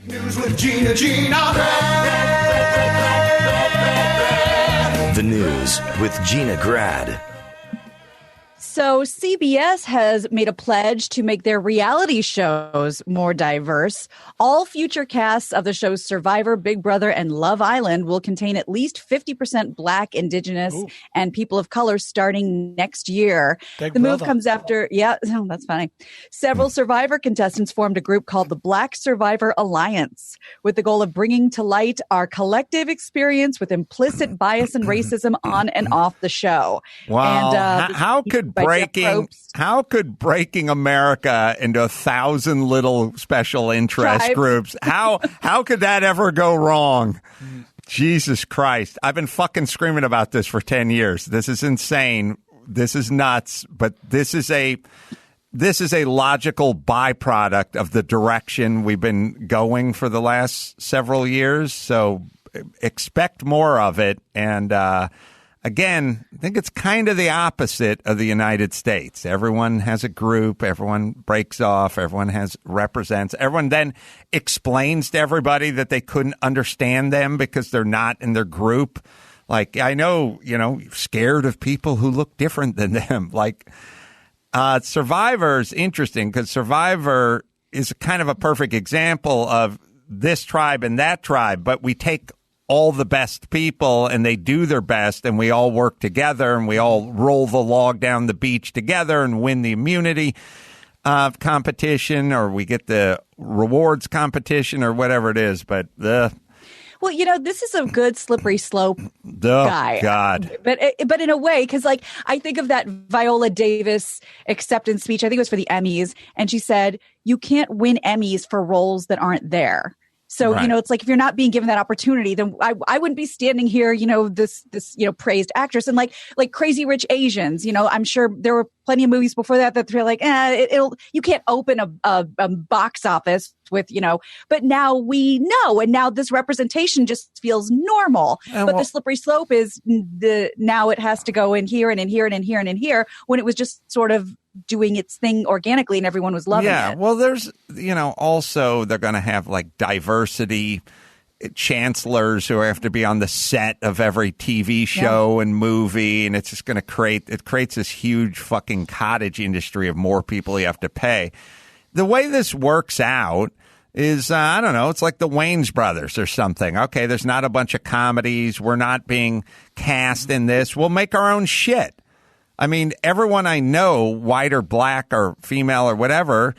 News with Gina. The news with Gina Grad. So CBS has made a pledge to make their reality shows more diverse. All future casts of the shows Survivor, Big Brother, and Love Island will contain at least 50% Black, Indigenous, and people of color starting next year. The move comes after, that's funny. Several Survivor contestants formed a group called the Black Survivor Alliance with the goal of bringing to light our collective experience with implicit bias and racism on and off the show. Wow. And, how could breaking America into 1,000 little special interest groups, how could that ever go wrong? Jesus Christ. I've been fucking screaming about this for 10 years. This is insane. This is nuts, but this is a logical byproduct of the direction we've been going for the last several years. So expect more of it. And, again, I think it's kind of the opposite of the United States. Everyone has a group. Everyone breaks off. Everyone represents. Everyone then explains to everybody that they couldn't understand them because they're not in their group. Like, I know, scared of people who look different than them. Like, Survivor is interesting because Survivor is kind of a perfect example of this tribe and that tribe, but we take all the best people and they do their best and we all work together and we all roll the log down the beach together and win the immunity competition, or we get the rewards competition or whatever it is. But well, this is a good slippery slope guy. God. But in a way, because I think of that Viola Davis acceptance speech. I think it was for the Emmys. And she said, you can't win Emmys for roles that aren't there. So, right. It's like if you're not being given that opportunity, then I wouldn't be standing here, this praised actress. And like Crazy Rich Asians, I'm sure there were plenty of movies before that they're like, you can't open a box office with, but now we know. And now this representation just feels normal. But the slippery slope is now it has to go in here and in here and in here and in here when it was just sort of doing its thing organically and everyone was loving it. Yeah, well, there's, also they're going to have like diversity chancellors who have to be on the set of every TV show and movie, and it's just going to creates this huge fucking cottage industry of more people you have to pay. The way this works out is, I don't know, it's like the Wayans brothers or something. Okay, there's not a bunch of comedies. We're not being cast in this. We'll make our own shit. I mean, everyone I know, white or black or female or whatever,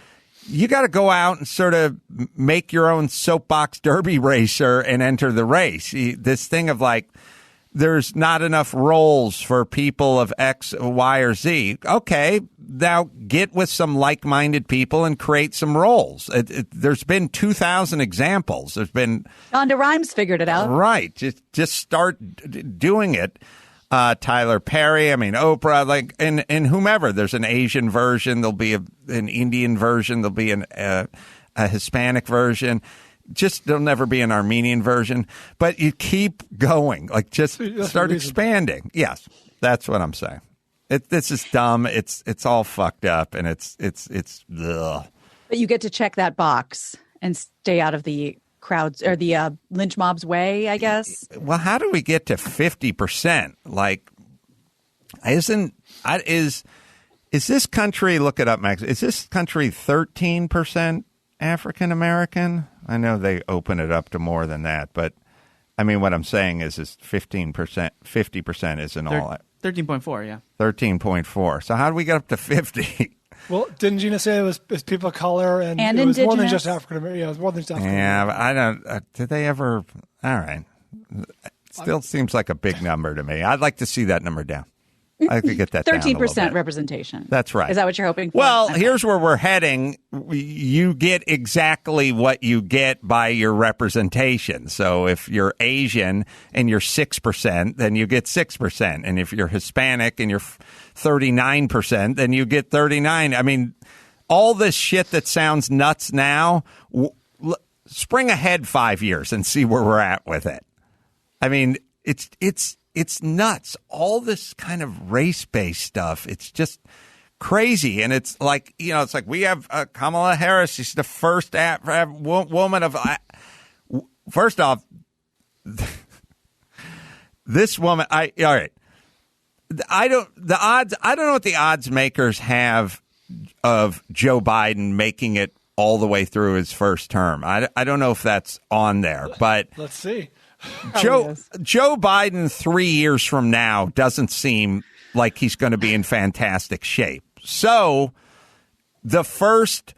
you got to go out and sort of make your own soapbox derby racer and enter the race. This thing of like, there's not enough roles for people of X, Y, or Z. Okay, now get with some like-minded people and create some roles. There's been 2,000 examples. There's been Shonda Rhimes figured it out. Right. Just start doing it. Tyler Perry, Oprah, and whomever. There's an Asian version. There'll be an Indian version. There'll be a Hispanic version. There'll never be an Armenian version. But you keep going. Just start expanding. Yes, that's what I'm saying. This is dumb. It's all fucked up, and it's ugh. But you get to check that box and stay out of the crowds or the lynch mob's way, I guess. Well, how do we get to 50%? Like, is this country, look it up, Max, is this country 13% African American? I know they open it up to more than that, but what I'm saying is 15%, 50% isn't all that. 13.4, yeah. 13.4. So how do we get up to 50? Well, didn't Gina say it was people of color and it was more than just African American? Yeah, it was more than just African American. Yeah, but I don't. Did they ever? All right. It still seems like a big number to me. I'd like to see that number down. I could get that 13% representation. That's right. Is that what you're hoping for? Well, here's where we're heading. You get exactly what you get by your representation. So if you're Asian and you're 6%, then you get 6%. And if you're Hispanic and you're 39%, then you get 39%. All this shit that sounds nuts now, spring ahead 5 years and see where we're at with it. It's nuts. All this kind of race-based stuff. It's just crazy. And it's like, we have Kamala Harris. She's the first woman of first off, this woman, all right. I don't know what the odds makers have of Joe Biden making it all the way through his first term. I don't know if that's on there, but let's see. Joe Biden 3 years from now doesn't seem like he's going to be in fantastic shape. So the first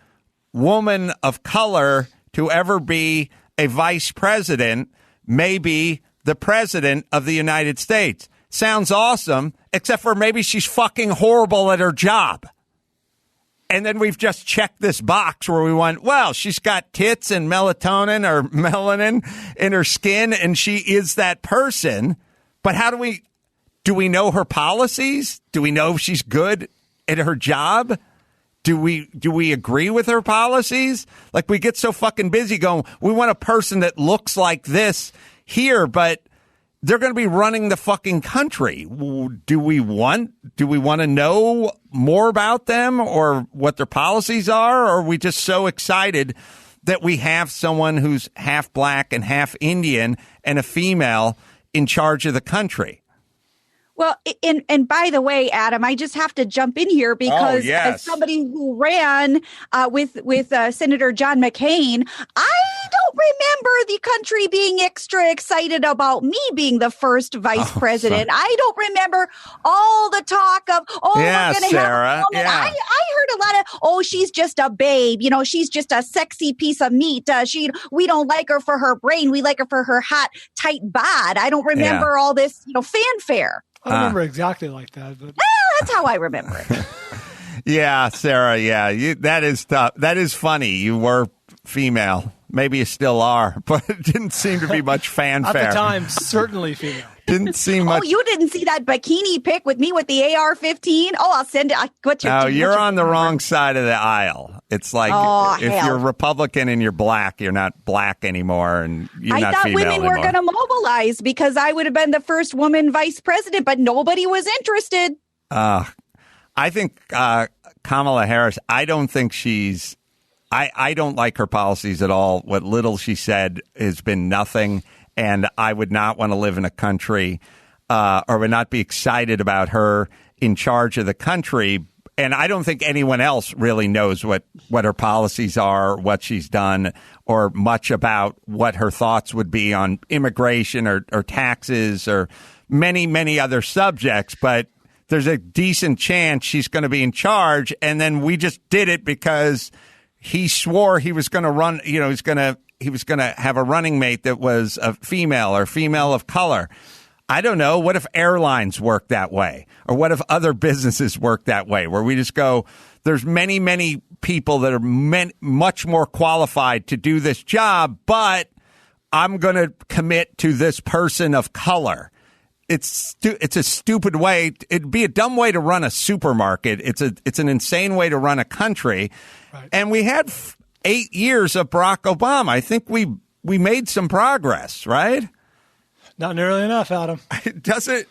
woman of color to ever be a vice president may be the president of the United States. Sounds awesome, except for maybe she's fucking horrible at her job. And then we've just checked this box where we went, well, she's got tits and melatonin or melanin in her skin, and she is that person. But how do we know her policies? Do we know if she's good at her job? Do we agree with her policies? Like, we get so fucking busy going, we want a person that looks like this here, but they're going to be running the fucking country. Do we want to know more about them or what their policies are? Or are we just so excited that we have someone who's half black and half Indian and a female in charge of the country? Well, and by the way, Adam, I just have to jump in here because as somebody who ran with Senator John McCain, I don't remember the country being extra excited about me being the first vice president. I don't remember all the talk of, we're going to have a woman. I heard a lot of, she's just a babe. You know, she's just a sexy piece of meat. We don't like her for her brain. We like her for her hot, tight bod. I don't remember all this, fanfare. I remember exactly like that. But that's how I remember it. Yeah, Sarah. Yeah, that is tough. That is funny. You were female. Maybe you still are, but it didn't seem to be much fanfare. At the time, certainly female. Didn't seem much. Oh, you didn't see that bikini pic with me with the AR-15? Oh, I'll send it. You're on the wrong side of the aisle. It's like if you're Republican and you're black, you're not black anymore, and you're not female anymore. I thought women were going to mobilize because I would have been the first woman vice president, but nobody was interested. I think Kamala Harris, I don't think she's I don't like her policies at all. What little she said has been nothing. And I would not want to live in a country or would not be excited about her in charge of the country. And I don't think anyone else really knows what her policies are, what she's done, or much about what her thoughts would be on immigration or taxes or many, many other subjects. But there's a decent chance she's going to be in charge. And then we just did it because he swore he was going to run, he was going to have a running mate that was a female or female of color. I don't know. What if airlines work that way? Or what if other businesses work that way, where we just go, there's many, many people that are much more qualified to do this job, but I'm going to commit to this person of color. It's a stupid way. It'd be a dumb way to run a supermarket. It's an insane way to run a country. Right. And we had 8 years of Barack Obama. I think we made some progress, right? Not nearly enough, Adam. Does it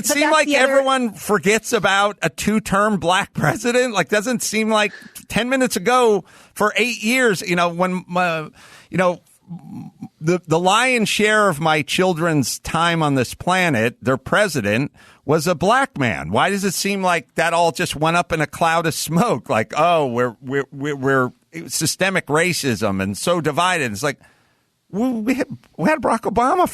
seem like everyone forgets about a 2-term black president? Like, doesn't seem like 10 minutes ago for 8 years, when, the lion's share of my children's time on this planet, their president was a black man. Why does it seem like that all just went up in a cloud of smoke? Like, we're systemic racism and so divided. It's like we had Barack Obama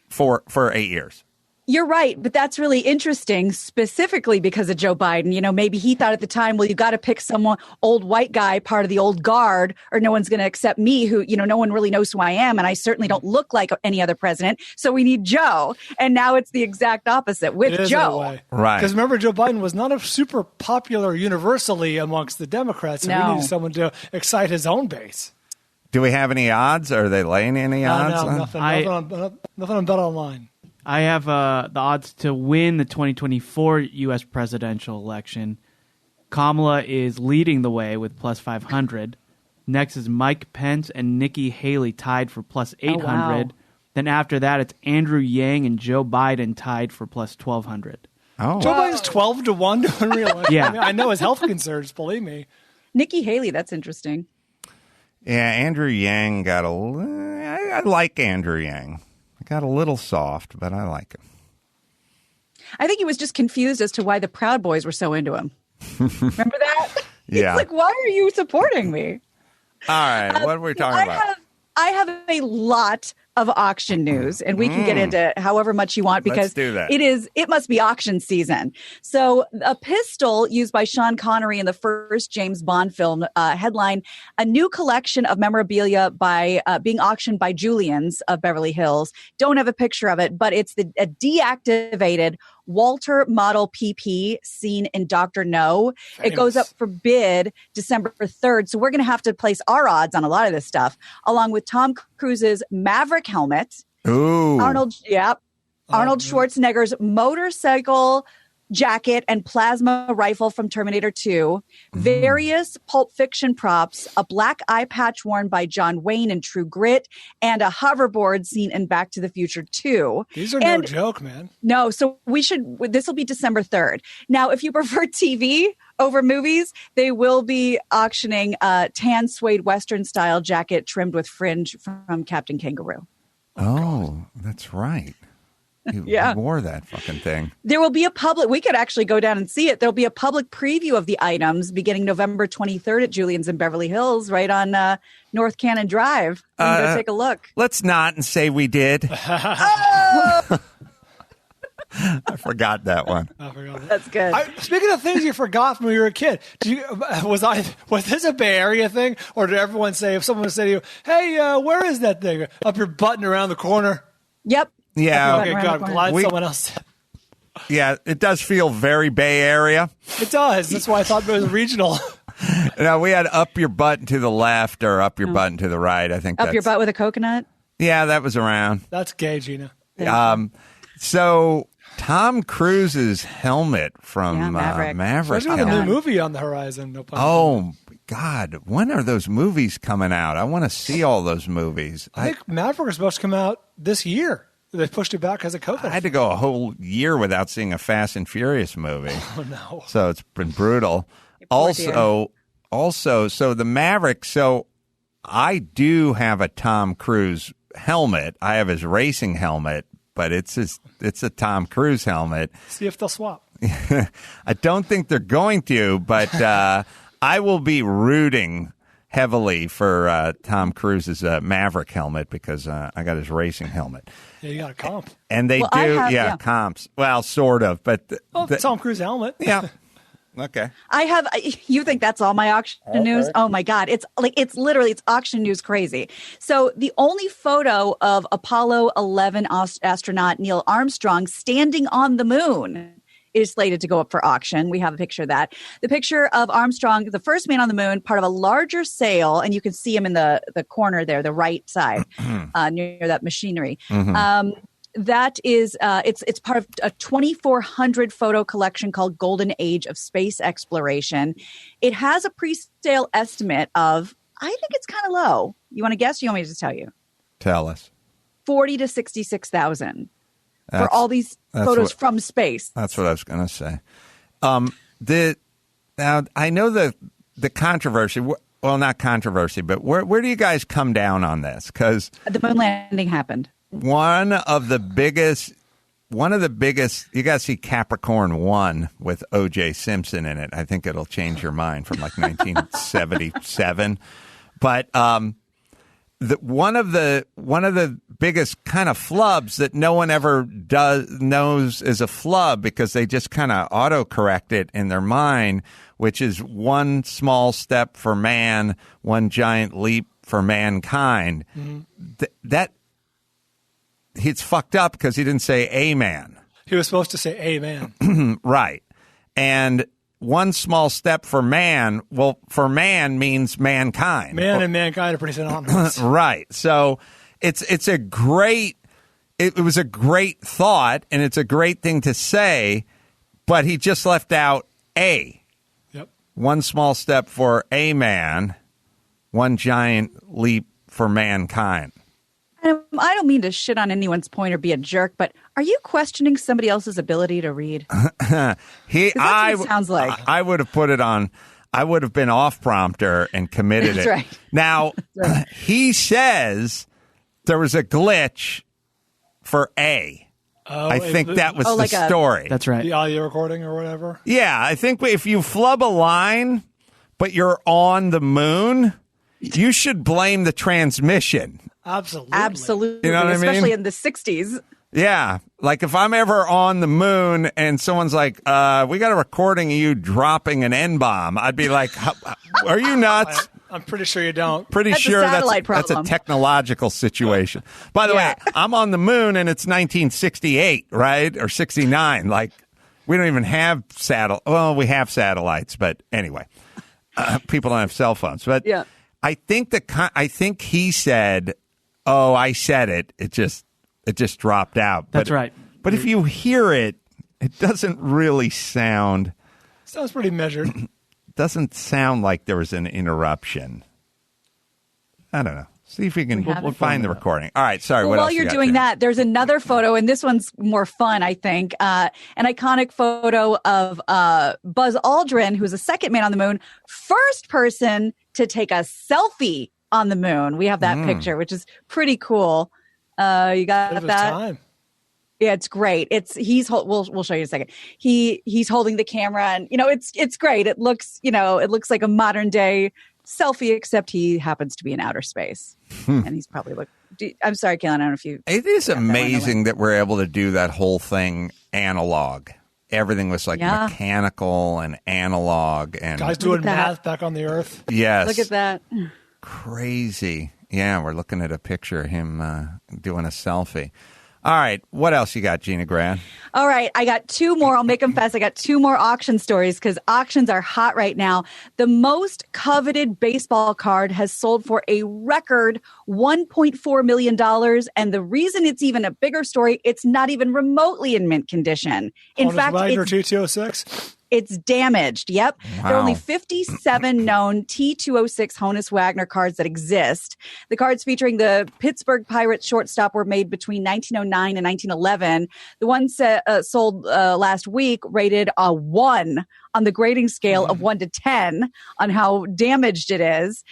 for 8 years. You're right, but that's really interesting, specifically because of Joe Biden. Maybe he thought at the time, well, you got to pick someone, old white guy, part of the old guard, or no one's going to accept me, who, no one really knows who I am, and I certainly don't look like any other president. So we need Joe, and now it's the exact opposite with Joe. Right? Because remember, Joe Biden was not a super popular universally amongst the Democrats, and we needed someone to excite his own base. Do we have any odds? Are they laying any odds? No, nothing on Bet Online. I have the odds to win the 2024 U.S. presidential election. Kamala is leading the way with plus 500. Next is Mike Pence and Nikki Haley tied for plus 800. Oh, wow. Then after that, it's Andrew Yang and Joe Biden tied for plus 1,200. Oh, Joe Biden's 12-1 to win re-election. Yeah. I know his health concerns, believe me. Nikki Haley, that's interesting. Yeah, Andrew Yang got a I like Andrew Yang. I got a little soft, but I like him. I think he was just confused as to why the Proud Boys were so into him. Remember that? Yeah. He's like, why are you supporting me? All right. What are we talking about? I have a lot of auction news, and we can get into however much you want because Let's do that. It must be auction season. So a pistol used by Sean Connery in the first James Bond film headline, a new collection of memorabilia by being auctioned by Julian's of Beverly Hills. Don't have a picture of it, but it's a deactivated Walter model PP seen in Dr. No. Famous. It goes up for bid December 3rd. So we're going to have to place our odds on a lot of this stuff, along with Tom Cruise's Maverick helmet. Ooh. Arnold Schwarzenegger's motorcycle jacket and plasma rifle from Terminator 2, various Pulp Fiction props, a black eye patch worn by John Wayne in True Grit, and a hoverboard seen in Back to the Future 2. These are no joke, man. No, so this will be December 3rd. Now, if you prefer TV over movies, they will be auctioning a tan suede Western style jacket trimmed with fringe from Captain Kangaroo. Oh, that's right. You wore that fucking thing. There will be we could actually go down and see it. There'll be a public preview of the items beginning November 23rd at Julian's in Beverly Hills, right on North Cannon Drive. Go take a look. Let's not and say we did. I forgot that one. I forgot that. That's good. Speaking of things you forgot from when you were a kid, was this a Bay Area thing? Or did everyone say, if someone said to you, hey, where is that thing? Up your button around the corner? Yep. Yeah. Okay, God, I'm glad someone else. Yeah, it does feel very Bay Area. It does. That's why I thought it was regional. No, we had up your butt to the left or up your button to the right. I think Up your butt with a coconut? Yeah, that was around. That's gay, Gina. So Tom Cruise's helmet from Maverick. There's a new movie on the horizon. No pun oh, God. When are those movies coming out? I want to see all those movies. I think Maverick is supposed to come out this year. They pushed it back because of COVID. I had to go a whole year without seeing a Fast and Furious movie. Oh, no. So it's been brutal. Also, so the Maverick, so I do have a Tom Cruise helmet. I have his racing helmet, but it's a Tom Cruise helmet. See if they'll swap. I don't think they're going to, but I will be rooting heavily for Tom Cruise's Maverick helmet because I got his racing helmet. Yeah, you got a comp. And they comps. Well, sort of, but Tom Cruise helmet. Yeah. Okay. You think that's all my auction news? Oh my God. It's auction news crazy. So the only photo of Apollo 11 astronaut Neil Armstrong standing on the moon is slated to go up for auction. We have a picture of that. The picture of Armstrong, the first man on the moon, part of a larger sail, and you can see him in the corner there, the right side, near that machinery. That is, it's part of a 2,400 photo collection called Golden Age of Space Exploration. It has a pre-sale estimate of, I think it's kind of low. You want to guess? Or you want me to just tell you? Tell us. 40 to 66,000 for all these photos from space. That's what I was going to say. Now I know the controversy. Well, not controversy, but where do you guys come down on this? Because the moon landing happened. One of the biggest, you got to see Capricorn 1 with O.J. Simpson in it. I think it'll change your mind from like 1977. But one of the biggest kind of flubs that no one ever knows is a flub because they just kind of autocorrect it in their mind, which is one small step for man, one giant leap for mankind. That it's fucked up because he didn't say amen. He was supposed to say amen. Right. And one small step for man, well, for man means mankind. Man and mankind are pretty synonymous. Right. So it was a great thought, and it's a great thing to say, but he just left out a. Yep. One small step for a man, one giant leap for mankind. I don't mean to shit on anyone's point or be a jerk, but are you questioning somebody else's ability to read? That's what it sounds like. I would have put it on. I would have been off prompter and committed That's it. Right. Now, he says there was a glitch for A. I think that was the story. That's right. The audio recording or whatever. Yeah, I think if you flub a line, but you're on the moon, you should blame the transmission. Absolutely. You know what I mean? Especially in the 60s. Yeah. Like if I'm ever on the moon and someone's like, we got a recording of you dropping an N-bomb, I'd be like, are you nuts? I'm pretty sure you don't. Pretty That's sure a satellite that's a problem. technological situation. By the way, I'm on the moon and it's 1968, right? Or 69. Like, we don't even have well, we have satellites, but anyway, people don't have cell phones. But Yeah. I think he said, "Oh, I said it. It just dropped out." That's right. But if you hear it, it doesn't really sound. Sounds pretty measured. Doesn't sound like there was an interruption. I don't know. See if you can find the recording. All right. Sorry. Well, what while else you're you got, doing Gina? that, there's another photo, and this one's more fun, I think. An iconic photo of Buzz Aldrin, who's the second man on the moon, first person to take a selfie on the moon. We have that picture, which is pretty cool. You got that? Time. Yeah, it's great. We'll show you in a second. He's holding the camera, and it's great. It looks like a modern day selfie, except he happens to be in outer space, and he's probably I'm sorry, Kaylin. I don't know if you. It is amazing that we're able to do that whole thing analog. Everything was like mechanical and analog, and Guys doing math back on the Earth. Yes, Look at that. Crazy. Yeah, we're looking at a picture of him doing a selfie. All right. What else you got, Gina Grad? All right. I got two more. I'll make them fast. I got two more auction stories because auctions are hot right now. The most coveted baseball card has sold for a record $1.4 million. And the reason it's even a bigger story, it's not even remotely in mint condition. In fact, Wagner T206. It's damaged. Yep. Wow. There are only 57 known T206 Honus Wagner cards that exist. The cards featuring the Pittsburgh Pirates shortstop were made between 1909 and 1911. The ones sold last week rated a 1 on the grading scale of 1 to 10 on how damaged it is.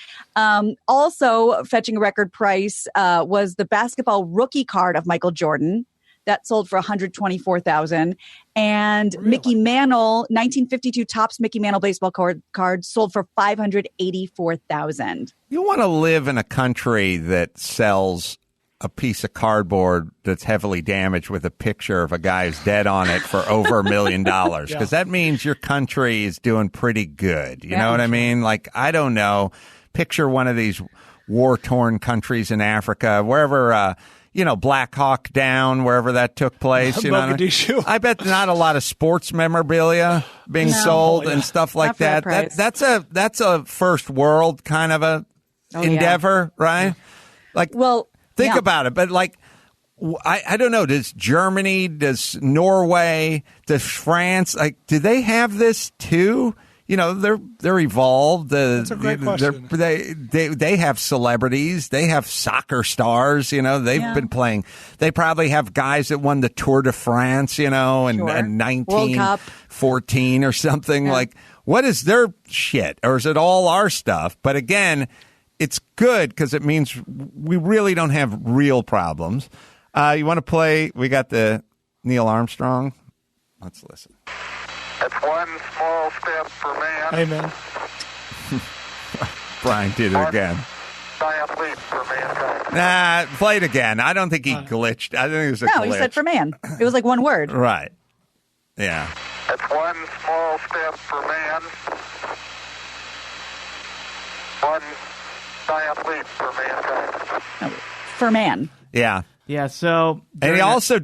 Also fetching a record price was the basketball rookie card of Michael Jordan. That sold for $124,000. And Really? Mickey Mantle, 1952 Topps Mickey Mantle baseball card sold for $584,000. You want to live in a country that sells a piece of cardboard that's heavily damaged with a picture of a guy who's dead on it for over $1 million. Because that means your country is doing pretty good. You know what I mean? Like, I don't know. Picture one of these war-torn countries in Africa, wherever... Black Hawk Down, wherever that took place. Mogadishu. I bet not a lot of sports memorabilia being sold and stuff like that. That's a first world kind of a endeavor, right? Like, think about it. But like, I don't know. Does Germany? Does Norway? Does France? Like, do they have this too? They're evolved. That's a great question. They have celebrities. They have soccer stars. They've been playing. They probably have guys that won the Tour de France. In 1914 or something. Like, what is their shit, or is it all our stuff? But again, it's good because it means we really don't have real problems. You want to play? We got the Neil Armstrong. Let's listen. That's one small step for man. Amen. Brian did it again. Giant leap for mankind. Play it again. I don't think he glitched. I think it was a glitch. No, he said for man. It was like one word. Right. Yeah. That's one small step for man. One giant leap for mankind. No, for man. Yeah. Yeah. So, And he also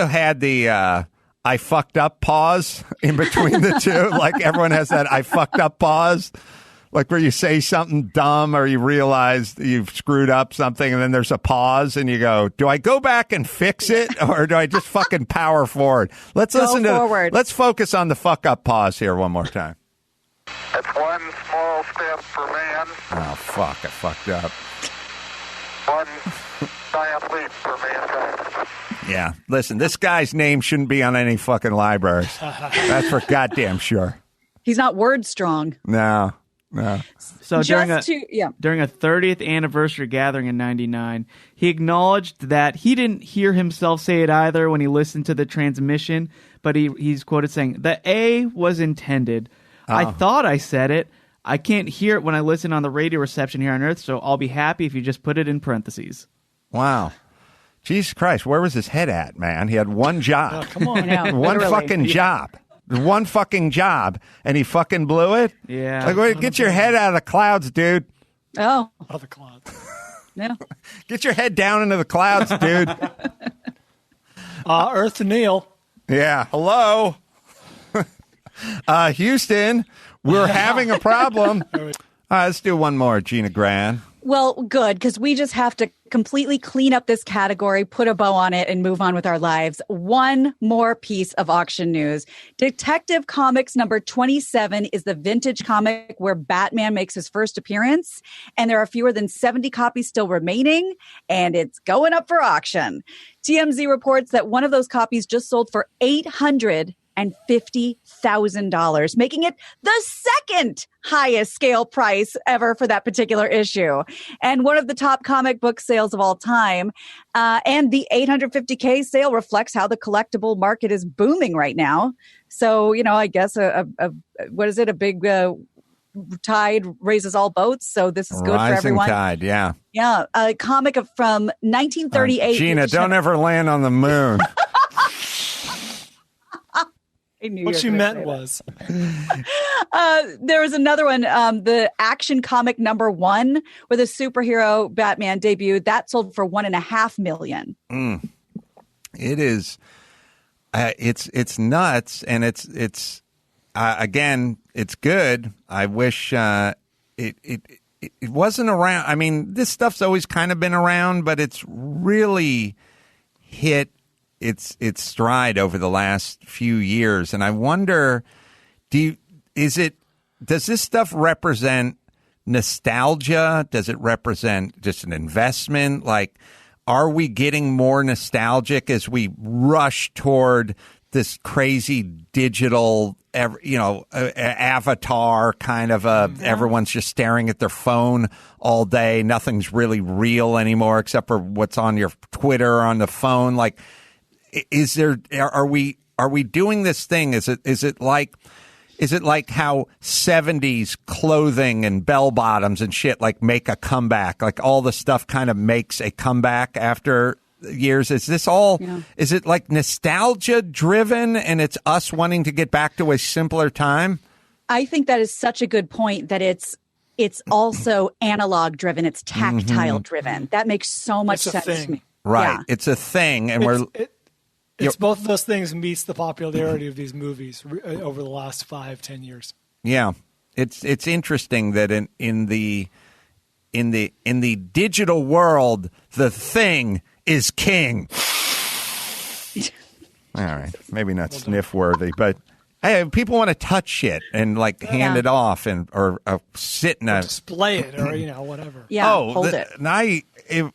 had the I fucked up pause in between the two. Like, everyone has that I fucked up pause. Like, where you say something dumb or you realize you've screwed up something, and then there's a pause, and you go, do I go back and fix it, or do I just fucking power forward? Let's let's focus on the fuck up pause here one more time. That's one small step for man. Oh, fuck. I fucked up. One giant leap for mankind. Yeah. Listen, this guy's name shouldn't be on any fucking libraries. That's for goddamn sure. He's not word strong. No. No. So during a yeah. 30th anniversary gathering in 99, he acknowledged that he didn't hear himself say it either when he listened to the transmission, but he's quoted saying, "The A was intended. I thought I said it. I can't hear it when I listen on the radio reception here on Earth, so I'll be happy if you just put it in parentheses." Wow. Jesus Christ, where was his head at, man? He had one job. Oh, come on. I know, One literally. fucking job. One fucking job. And he fucking blew it? Yeah. Like, wait, get your head out of the clouds, dude. Oh, Other clouds. no. Get your head down into the clouds, dude. Earth to Neil. Yeah. Hello? Houston, we're having a problem. Let's do one more, Gina Grad. Well, good, because we just have to completely clean up this category, put a bow on it, and move on with our lives. One more piece of auction news. Detective Comics number 27 is the vintage comic where Batman makes his first appearance, and there are fewer than 70 copies still remaining, and it's going up for auction. TMZ reports that one of those copies just sold for $850,000, making it the second highest scale price ever for that particular issue. And one of the top comic book sales of all time. And the $850K sale reflects how the collectible market is booming right now. So, I guess a big tide raises all boats. So this is good for everyone. Rising tide, yeah. Yeah. A comic from 1938. Gina, don't ever land on the moon. What she meant was. There was another one, the Action Comic number 1, where the superhero Batman debuted. That sold for $1.5 million. It is. It's nuts, and it's again, it's good. I wish it wasn't around. I mean, this stuff's always kind of been around, but it's really hit its stride over the last few years. And I wonder, does this stuff represent nostalgia? Does it represent just an investment? Like, are we getting more nostalgic as we rush toward this crazy digital, avatar kind of everyone's just staring at their phone all day. Nothing's really real anymore except for what's on your Twitter or on the phone. Like, are we doing this thing? Is it like how 70s clothing and bell bottoms and shit like make a comeback? Like all the stuff kind of makes a comeback after years. Is this all? Yeah. Is it like nostalgia driven, and it's us wanting to get back to a simpler time? I think that is such a good point. That it's also analog driven. It's tactile driven. That makes so much sense to me. Right, yeah. It's a thing, and it's both of those things meets the popularity of these movies over the last 5-10 years. Yeah, it's interesting that in the digital world, the thing is king. All right, maybe not sniff worthy, but hey, people want to touch shit and like hand it off or sit in a display it or whatever. Yeah, hold it.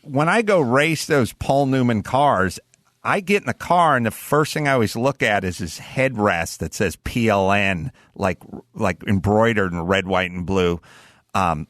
When I go race those Paul Newman cars, I get in the car, and the first thing I always look at is his headrest that says PLN, like embroidered in red, white, and blue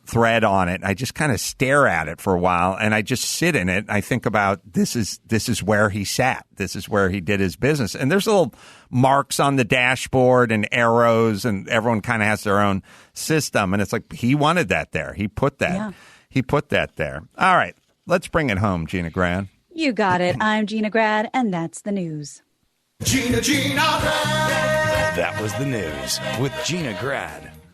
thread on it. I just kind of stare at it for a while, and I just sit in it. I think about this is where he sat. This is where he did his business. And there's little marks on the dashboard and arrows, and everyone kind of has their own system. And it's like he wanted that there. He put that. Yeah. He put that there. All right, let's bring it home, Gina Grad. You got it. I'm Gina Grad, and that's the news. Gina. That was the news with Gina Grad.